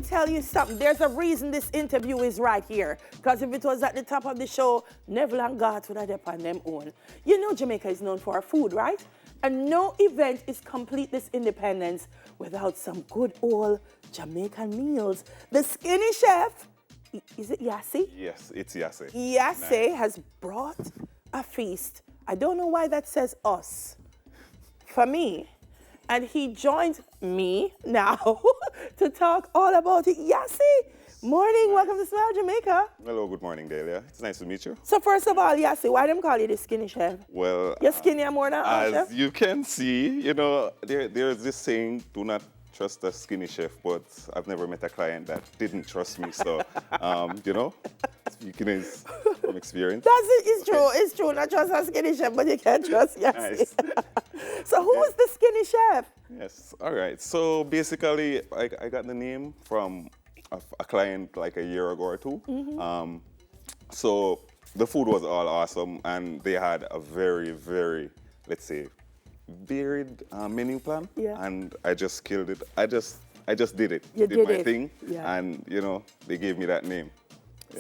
tell you something. There's a reason this interview is right here. Because if it was at the top of the show, Neville and Garth would have done on them own. You know Jamaica is known for our food, right? And no event is complete this independence without some good old Jamaican meals. The skinny chef, is it Yassi? Yes, it's Yassi. Yassi has brought a feast. I don't know why that says us. For me. And he joined me now to talk all about it. Yassi, morning, welcome to Smile Jamaica. Hello, good morning, Delia. It's nice to meet you. So first of all, Yassi, why them call you the skinny chef? Well, You're skinnier more than our chef? as you can see, you know, there's this saying, do not trust a skinny chef, but I've never met a client that didn't trust me. So, you know, speaking is from experience. That's it, it's true, it's true. Not trust a skinny chef, but you can't trust Yassi. Nice. So who is the skinny chef? Yes, all right. So basically, I got the name from a client like a year ago or two. So the food was all awesome, and they had a very, very, let's say, varied menu plan. Yeah. And I just killed it. I just did it. You did my it. thing, Yeah. and you know they gave me that name.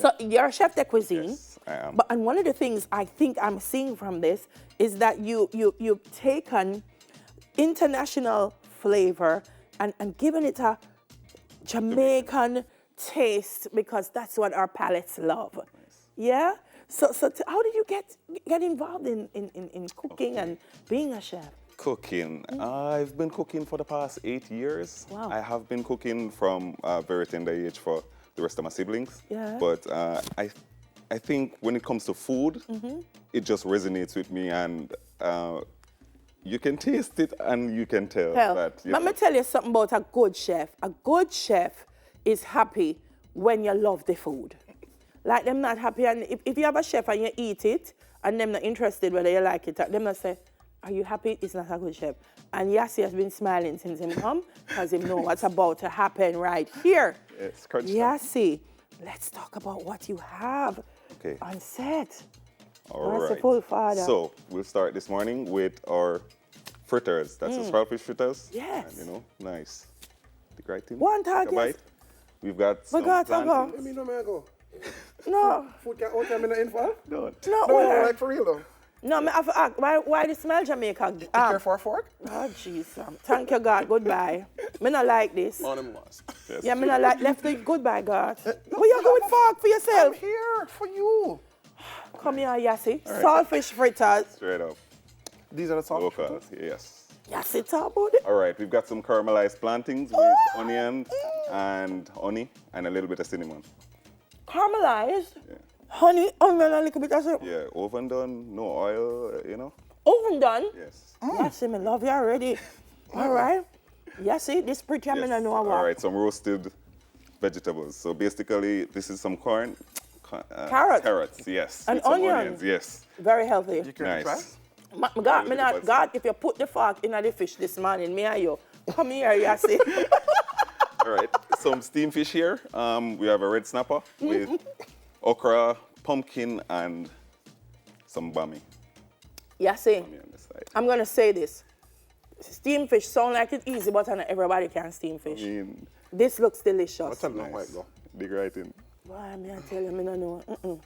So you're a chef de cuisine. Yes, I am. And one of the things I think I'm seeing from this is that you've taken international flavor and given it a Jamaican taste, because that's what our palates love. Nice. Yeah? So how did you get involved in cooking and being a chef? Cooking. I've been cooking for the past 8 years. Wow. I have been cooking from a very tender age for the rest of my siblings. Yeah. But I think when it comes to food, it just resonates with me, and you can taste it and you can tell that. Let me tell you something about a good chef. A good chef is happy when you love the food. Like them not happy, and if you have a chef and you eat it and them not interested whether you like it, them not say, are you happy? It's not a good chef. And Yassi has been smiling since him come because he know what's about to happen right here. It's crunch time. Yassi, let's talk about what you have on set. All right. Merciful Father. So we'll start this morning with our fritters. That's the sprouted fritters. Yes. And, you know, nice. The right thing. One Take a target. bite. We've got some got plantains. Let me know, man, go. No. Food can in the info? No. No, like for real though. No, I have to ask, why the smell Jamaica? Care for a fork? Oh, jeez. Thank you, God. Goodbye. Me not like this. On him was. Yes. Yeah, me not like left it. Goodbye, God. Where you going fork for I'm yourself? here for you. Come here, Yassi. Saltfish fritters. Straight up. These are the sauce. Local. Yes. Yassi, talk about it. All right, we've got some caramelized plantains with onions and honey and a little bit of cinnamon. Caramelized. Yeah. Honey, onion, and a little bit of salt. Yeah, oven done, no oil, you know? Oven done. Yes. Yassi, me love you already. All right. Yassi, this pretty, I mean, I know All what. right, some roasted vegetables. So basically, this is some corn. Carrots. Carrots, yes. And with some onions. Yes. Very healthy. You care to try? Nice. God, Really good God, if you put the fork in the fish this morning, me and you, come here, Yassi. All right, some steamed fish here. We have a red snapper with okra, pumpkin, and some bami. Yassi, On the side. I'm going to say this. Steamed fish sound like it's easy, but not everybody can steam fish. I mean, This looks delicious. What's up, no white nice. though? Dig right in. Why, me I tell you, me no know.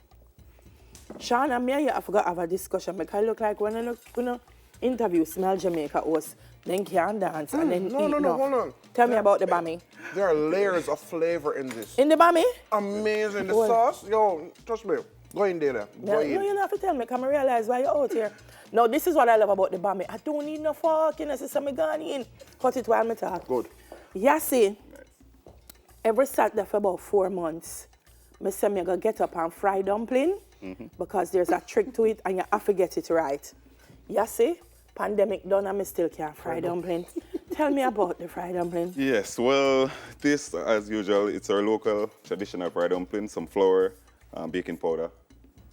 Sean and me and you have got to have a discussion because it look like when you interview Smell Jamaica host, then can dance and then No, eat. hold on. Tell me about the bami. There are layers of flavor in this. In the bami? Amazing. The Well- sauce, yo, trust me. Go in there. No, Go you in. don't have to tell me because I realize why you're out here. No, this is what I love about the bami. I don't need no fork, you know, so me gone in. Cut it while me talk. Good. Yassi, Nice. every Saturday for about 4 months, I say me go get up and fry dumpling because there's a trick to it and you have to get it right. Yassi, pandemic done and I still can't fry dumpling. Tell me about the fried dumpling. Yes, well, this, as usual, it's our local traditional fried dumpling, some flour, baking powder,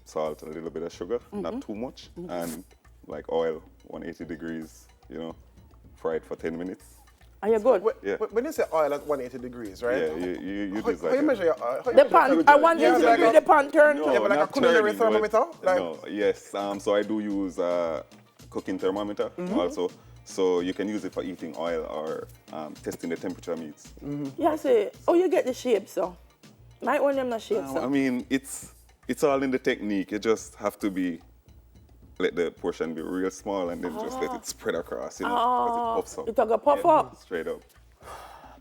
salt, and a little bit of sugar, not too much, and like oil, 180 degrees, you know, fried for 10 minutes. Are you good? Yeah. When you say oil at 180 degrees, right? Yeah, you How, just how like you measure your oil? How you The measure pan, your- I want you to like do a- the pan turn. No, Yeah, but like a not culinary turning, but- thermometer? Like- No, yes. So I do use cooking thermometer also So you can use it for eating oil or testing the temperature of meats. Yeah, see. Oh, you get the shape, so. Might want them the shape, so. I mean, it's all in the technique. You just have to let the portion be real small and then just let it spread across, you know, 'cause it puffs up. It took a puff up. Straight up.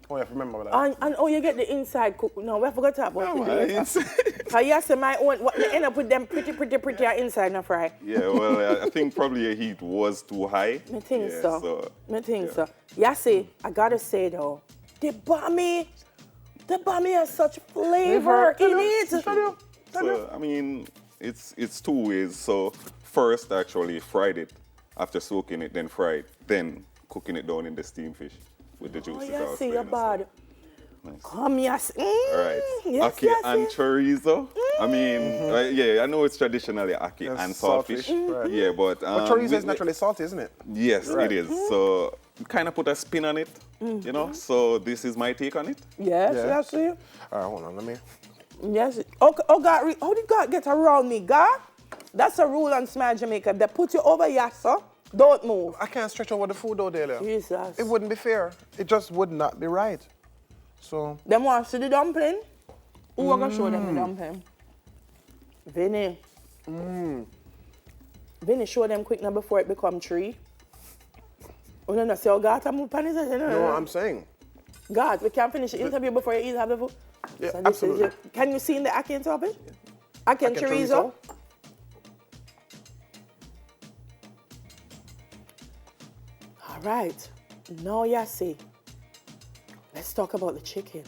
Oh, you have to remember that. And oh, you get the inside cook. No, we forgot to talk about Yeah, it. man, So you say my own, what they end up with them pretty inside now fry. yeah, well, I think probably your heat was too high. I think Yeah, so. I think so. Yeah, see, I gotta say though, the bami has such flavor in it. So, I mean, it's two ways. So first, actually fried it. After soaking it, then fried. Then cooking it down in the steamed fish with the juices. Oh, yeah, all see, spraying you're and stuff. bad. Nice. Come, yes. All right. Yes, Ackee yes, and yes. chorizo. I mean, yeah, I know it's traditionally ackee Yes, and saltfish. right. Yeah, but But chorizo is naturally salty, isn't it? Yes, Right. it is. So kind of put a spin on it, you know. So this is my take on it. Yes, Yeah. yes, see. All right, hold on, let me. Yes. Oh, God, how did God get around me, God? That's a rule on Smile Jamaica. They put you over here, sir. Don't move. I can't stretch over the food though, Delia. Jesus. It wouldn't be fair. It just would not be right. So, Them want to see the dumpling? Who are going to show them the dumpling? Vinny. Vinny, show them quick now before it become tree. Oh, no, no, see how God move pan is it? No, no, I'm saying. God, we can't finish the interview before you eat half the food. Yeah, So this is absolutely. it. Can you see in the ackee on top of it? Ackee and Ackee chorizo? All right. Now you see. Let's talk about the chicken.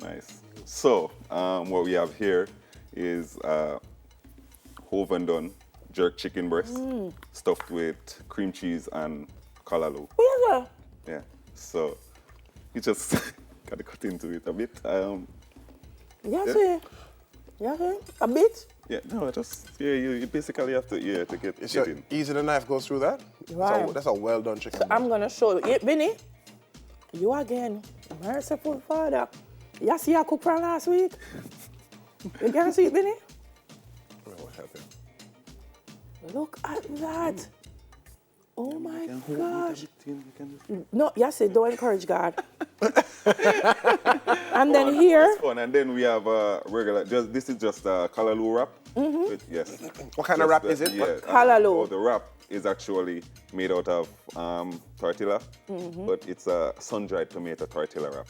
Nice. So what we have here is oven done jerk chicken breast stuffed with cream cheese and callaloo. Oh, yes, Yeah. So you just gotta cut into it a bit. yes, sir. Yes, sir. A bit? Yeah, no, just you basically have to to get So in. easy the knife goes through that? Right. So that's a well done chicken. I'm going to show you. Vinny, you again. Merciful Father. You see I cooked from last week? You can see it, Vinny? What happened? Look at that. Oh my You can hold it gosh. a bit, you can just- No, yes, don't encourage God. And then here, It's fun. And then we have regular. This is just a callaloo wrap. Yes. What kind of wrap is it? Yeah. Callaloo. Oh, the wrap is actually made out of tortilla, but it's a sun-dried tomato tortilla wrap.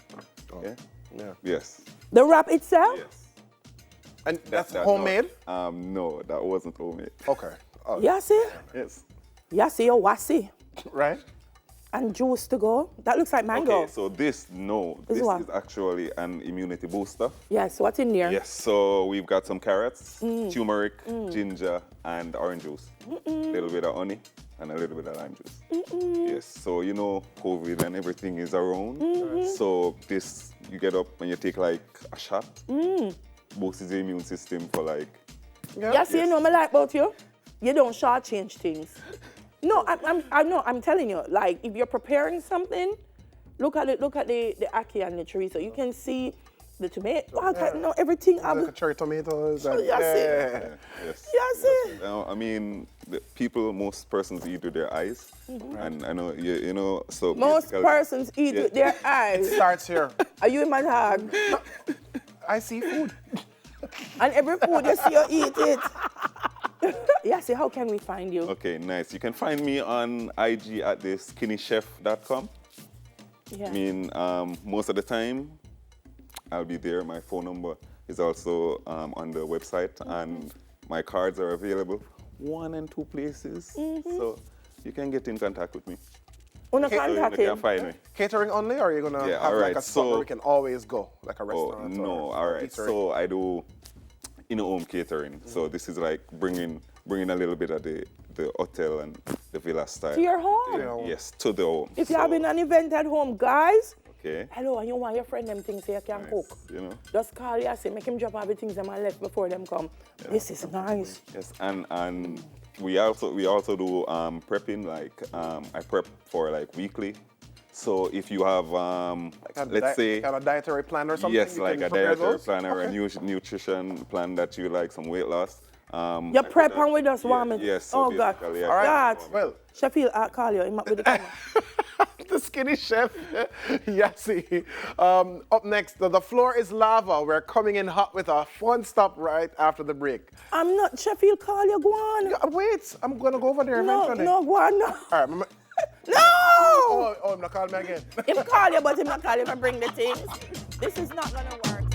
Okay. Yeah. Yes. the wrap itself. Yes. And that's That- homemade? No, that wasn't homemade. Okay. Oh, You see? Yes. You see your wasi. Right? And juice to go. That looks like mango. Okay, so this what? is actually an immunity booster. Yes, what's in there? Yes, so we've got some carrots, turmeric, ginger, and orange juice. A little bit of honey and a little bit of lime juice. Yes, so you know COVID and everything is around. So this, you get up and you take like a shot. Boosts your immune system for like. You see, you know what I like about you? You don't shortchange things. No, I'm telling you, like, if you're preparing something, look at the ackee and the chorizo. You can see the tomato, everything. Like a cherry tomatoes. And, Yes, Yes. Yes, sir. Now, I mean, most persons eat with their eyes, and I know you know. So Most basically- persons eat with their It eyes. starts here. Are you in my dog? I see food. And every food you see, you eat it. Yeah, see, how can we find you? Okay, nice. You can find me on IG at the skinnychef.com. Yeah. I mean, most of the time, I'll be there. My phone number is also on the website, and my cards are available 1 and 2 places. So you can get in contact with me. Una So you contact can him. find me. Catering only, or are you gonna Yeah, have like alright, a spot where so- we can always go, like a Oh, restaurant? no, or all right. eatery? So I do in-home catering. So this is like bringing a little bit of the hotel and the villa style. To your home. Yeah. Yes, to the home. If you're So, having an event at home, guys, okay, hello, and you want your friend them things so you can nice, cook. you know. Just call you, say, make him drop all the things them and left before them come. This is nice. Yes, and we also do prepping. Like I prep for like weekly. So if you have let's say kind of dietary plan or something. yes, you like can a prepare dietary those? plan or a Okay. nutrition plan that you like, some weight loss, You prep and we just warm it. Yes, so oh God. basically, All right. God. Well, Sheffield, I'll call you. Him up with the camera. the skinny chef, Yassi. Up next, the floor is lava. We're coming in hot with a fun stop right after the break. I'm not Sheffield. Call you. Go on. Wait, I'm gonna go over there No, eventually. no, go on. No. All right, No. oh, I'm not calling me again. Him call you, but him not call you if I bring the things. This is not gonna work.